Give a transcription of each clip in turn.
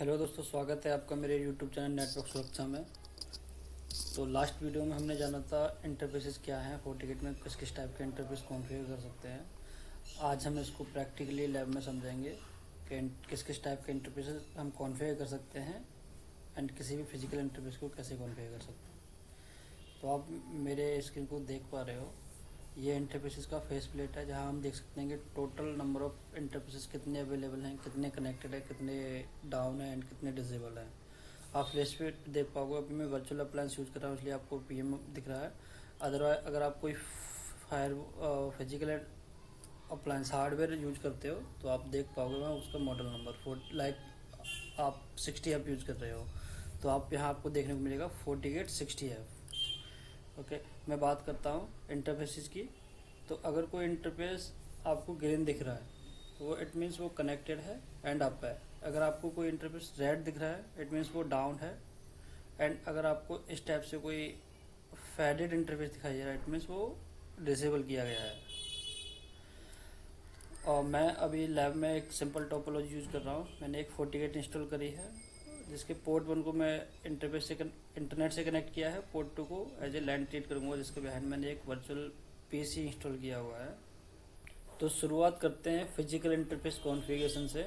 Hello दोस्तों, स्वागत है आपका मेरे यूट्यूब चैनल नेटवर्क सुरक्षा में। तो लास्ट वीडियो में हमने जाना था इंटरफेसेस क्या हैं, फोर्टिगेट में किस किस टाइप के इंटरफेस कॉन्फ़िगर कर सकते हैं। आज हम इसको प्रैक्टिकली लैब में समझेंगे कि किस किस टाइप के इंटरफेसेस हम कॉन्फ़िगर कर सकते हैं एंड किसी भी फिजिकल इंटरफेस को कैसे कॉन्फ़िगर कर सकते हैं। तो आप मेरे स्क्रीन को देख पा रहे हो, ये इंटरफेसेस का फेस प्लेट है जहां हम देख सकते हैं कि टोटल नंबर ऑफ इंटरफेसेस कितने अवेलेबल हैं, कितने कनेक्टेड है, कितने डाउन है एंड कितने डिसेबल हैं। आप फ्लैश पे देख पाओगे। अभी मैं वर्चुअल अप्लायंस यूज़ कर रहा हूँ इसलिए आपको पीएम दिख रहा है। अदरवाइज अगर आप कोई fire physical appliance hardware use करते हो तो आप देख पाओगे मैं उसका मॉडल नंबर लाइक आप 60F यूज़ कर रहे हो तो आप यहाँ आपको देखने को मिलेगा 4860F। ओके, मैं बात करता हूँ इंटरफेसेस की। तो अगर कोई इंटरफेस आपको ग्रीन दिख रहा है तो वो इट मीन्स वो कनेक्टेड है एंड अप है। अगर आपको कोई इंटरफेस रेड दिख रहा है इट मीन्स वो डाउन है। एंड अगर आपको इस टाइप से कोई फेडेड इंटरफेस दिखाई दे रहा है इट मीन्स वो डिसेबल किया गया है। और मैं अभी लैब में एक सिंपल टोपोलॉजी यूज़ कर रहा हूँ। मैंने एक फोर्टिगेट इंस्टॉल करी है जिसके पोर्ट 1 को मैं इंटरफेस से इंटरनेट से कनेक्ट किया है, पोर्ट 2 को एज ए लैन ट्रीट करूँगा जिसके बिहाइंड मैंने एक वर्चुअल पीसी इंस्टॉल किया हुआ है। तो शुरुआत करते हैं फिजिकल इंटरफेस कॉन्फ़िगरेशन से।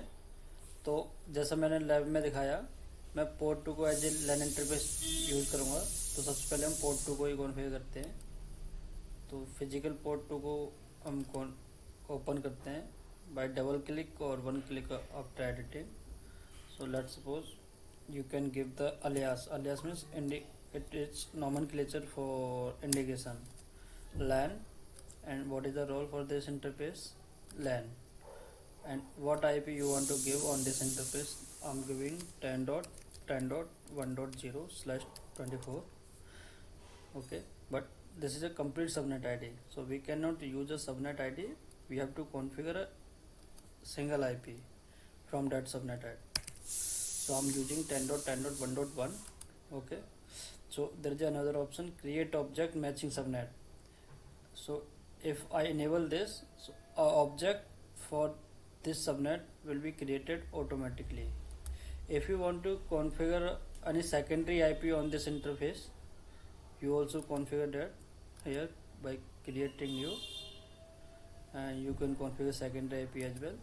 तो जैसा मैंने लैब में दिखाया, मैं पोर्ट 2 को as a LAN interface use करूँगा। तो सबसे पहले हम पोर्ट 2 को ही कॉन्फ़िगर करते हैं। तो फिजिकल पोर्ट 2 को हम ओपन करते हैं बाय डबल क्लिक और one click after editing. So let's suppose you can give the alias. Alias means it is nomenclature for indication. LAN, and what is the role for this interface? LAN. And what IP you want to give on this interface? I'm giving 10.10.1.0/24. Okay, but this is a complete subnet ID, so we cannot use a subnet ID. We have to configure a single IP from that subnet ID. So I'm using 10.10.1.1. Okay, so there is another option, create object matching subnet. So if I enable this, so a object for this subnet will be created automatically. If you want to configure any secondary IP on this interface, you also configure that here by creating new, and you can configure secondary IP as well.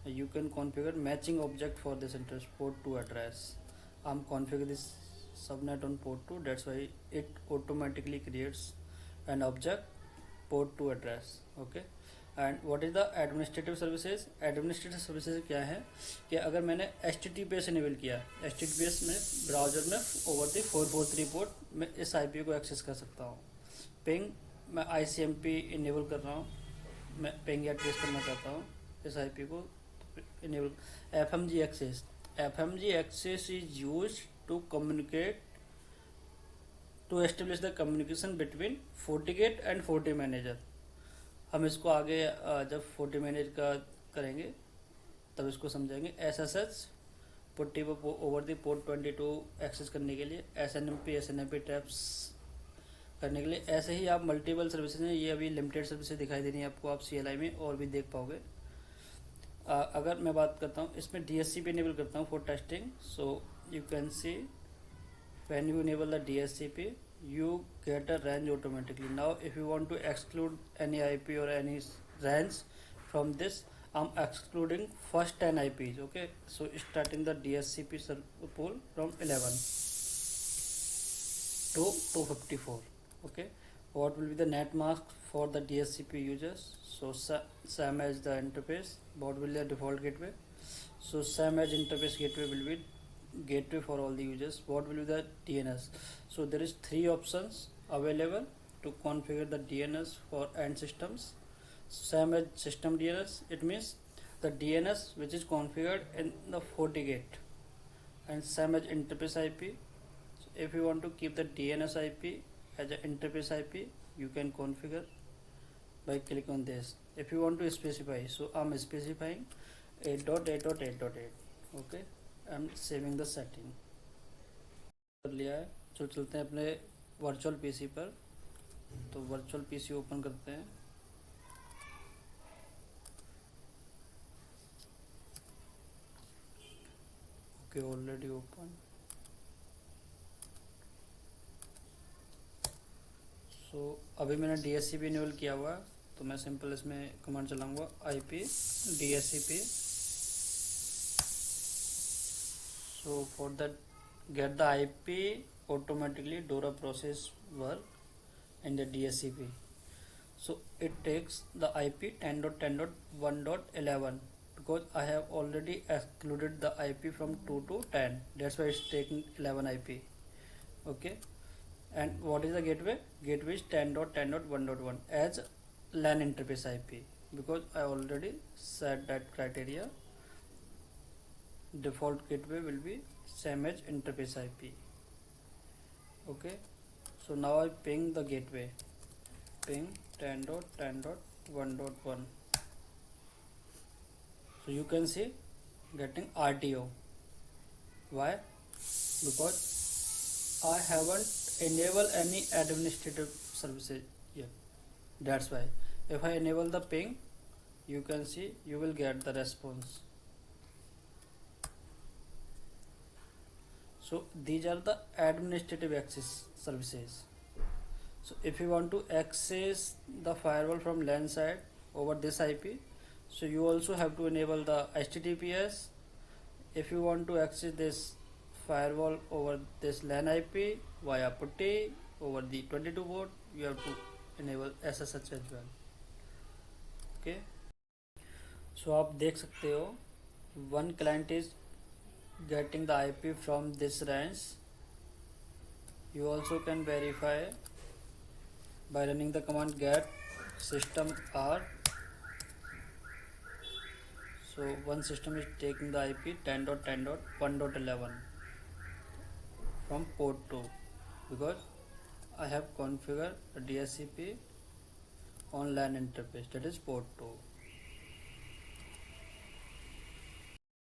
You can configure matching object for this interface port 2 address. I'm configure this subnet on port 2, that's why it automatically creates an object port 2 address. Okay, and what is the administrative services. Administrative services क्या है कि अगर मैंने HTTPS enable किया, HTTPS में browser में over the 443 port में इस IP को एक्सेस कर सकता हूँ। पिंग मैं ICMP इनेबल कर रहा हूँ, मैं पिंग या ट्रेस करना चाहता हूँ इस IP को enable. FMG access, FMG access is use to communicate to establish the communication between FortiGate and FortiManager. हम इसको आगे जब फोर्टी मैनेज का करेंगे तब इसको समझेंगे। SSH PuTTY over the port 22 access करने के लिए, SNMP टैप्स करने के लिए। ऐसे ही आप मल्टीपल सर्विसेज हैं, ये अभी लिमिटेड सर्विसेज दिखाई दे रही है आपको, आप CLI में और भी देख पाओगे। अगर मैं बात करता हूँ इसमें DHCP इनेबल करता हूँ for testing. So you can see when you enable the DHCP you get a range automatically. Now if you want to exclude any IP or any range from this, I'm excluding first 10 IPs. Okay, so starting the DHCP pool from 11 to 254. Okay, what will be the net mask for the DHCP users? So same as the interface, what will be the default gateway? So same as interface gateway will be gateway for all the users. What will be the DNS? So there is 3 options available to configure the DNS for end systems. Same as system DNS, it means the DNS which is configured in the FortiGate, and same as interface IP. So if you want to keep the DNS IP as an interface IP, you can configure by click on this. If you want to specify, so I'm specifying 8.8.8.8. Okay, I'm saving the setting कर लिया है। तो चलते हैं अपने virtual PC पर। तो virtual PC open करते हैं। okay, already open. So अभी मैंने DHCP इनेबल किया हुआ है, तो मैं सिंपल इसमें कमांड चलाऊंगा IP DHCP. So for that, get the IP automatically DORA process work in the DHCP. So it takes the IP 10.10.1.11 because I have already excluded the IP from 2 to 10. That's why it's taking 11 IP. Okay. And what is the gateway? Gateway is 10.10.1.1 as LAN interface IP because I already set that criteria. Default gateway will be same as interface IP. Okay. So now I ping the gateway. Ping 10.10.1.1. So you can see getting RTO. Why? Because I haven't enabled any administrative services yet. That's why. If I enable the ping, you can see you will get the response. So these are the administrative access services. So if you want to access the firewall from LAN side over this IP, so you also have to enable the HTTPS. If you want to access this firewall over this LAN IP via putty over the 22 port, you have to enable SSH as well. Okay. So आप देख सकते हो, one client is getting the IP from this range. You also can verify by running the command get system R. So one system is taking the IP 10.10.1.11 from port 2 because I have configured a DHCP on LAN interface, that is port 2.